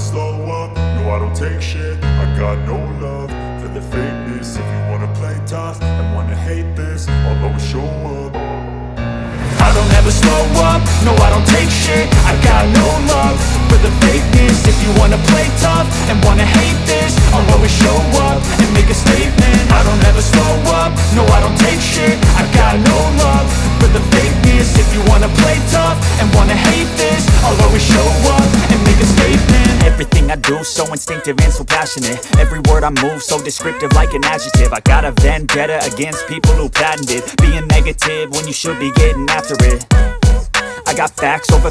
slow up, no I don't take shit. I got no love for the fakeness. If you wanna play tough and wanna hate this, I'll always show up. I don't ever slow up, no I don't take shit. I got no love for the fakeness. If you wanna play tough and wanna hate this, I'll always show up and make a statement. I don't ever slow up, no I don't take shit. I got no love for the fakeness. If you wanna play tough and wanna hate this, I'll always show up and make a statement. Everything I do so instinctive and so passionate. Every word I move so descriptive like an adjective. I got a vendetta against people who patented being negative when you should be getting after it. I got facts over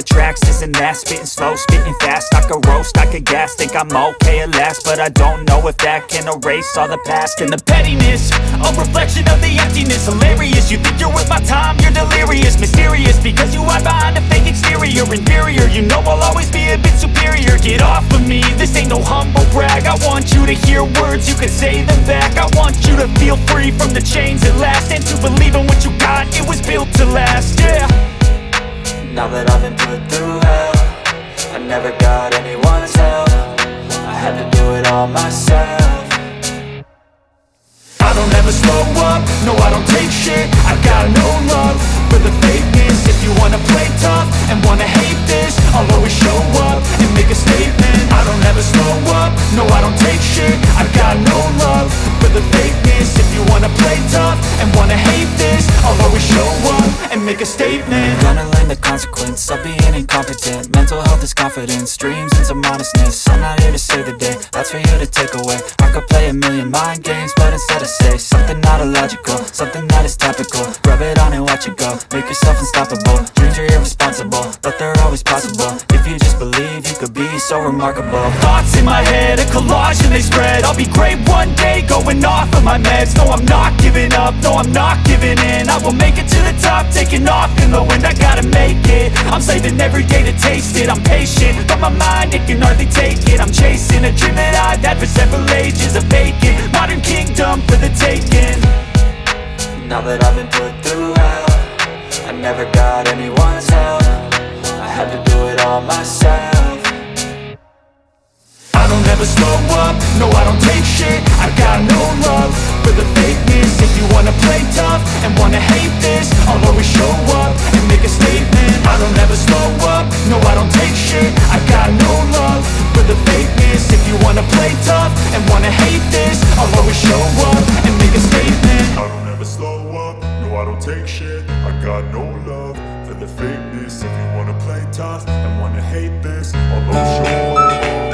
tracks, this and that. Spitting slow, spitting fast. I could roast, I could gas. Think I'm okay at last, but I don't know if that can erase all the past. And the pettiness, a reflection of the emptiness. Hilarious, you think you're worth my time, you're delirious. Mysterious, because you hide behind a fake exterior. Inferior, you know I'll always be a bit superior. Get off of me, this ain't no humble brag. I want you to hear words, you can say them back. I want you to feel free from the chains at last, and to believe in what you got, it was built to last, yeah. Now that I've been put through hell, I never got anyone's help. I had to do it all myself. I don't ever slow up, no I don't take shit. I got no love for the fakeness. If you wanna play tough and wanna hate this, I'll always show up and make a statement. I don't ever slow up, no I don't take shit. I got no love for the fakeness. If you wanna play tough and wanna hate this, I'll always show up and make a statement. Gonna learn the consequence of being incompetent. Mental health is confidence, dreams and some honestness. I'm not here to save the day, that's for you to take away. I could play a million mind games, but instead I say something not illogical, something that is topical. Rub it on and watch it go, make yourself unstoppable. Dreams are irresponsible, but they're always possible. If you just believe, you could be so remarkable. Thoughts in my head, a collage and they spread. I'll be great one day, going off of my meds. No, I'm not giving up, no, I'm not giving in. I will make it to the top, taking off in the wind. I gotta make it, I'm saving every day to taste it. I'm patient, but my mind, it can hardly take it. I'm chasing a dream that I've had for several ages. A vacant, modern kingdom for the taking. Now that I've been put through hell, I never got anyone's help. I had to do it all myself. I don't ever slow up, no I don't take shit. I got no love for the fakeness. If you wanna play tough and wanna hate this, I'll always show up and make a statement. I don't ever slow up, no I don't take shit. I got no love for the fakeness. If you wanna play tough and wanna hate this, I'll always show up and make a statement. I don't ever slow up, no I don't take shit. I got no love for the fakeness. If you wanna play tough and wanna hate this, I'll always show up.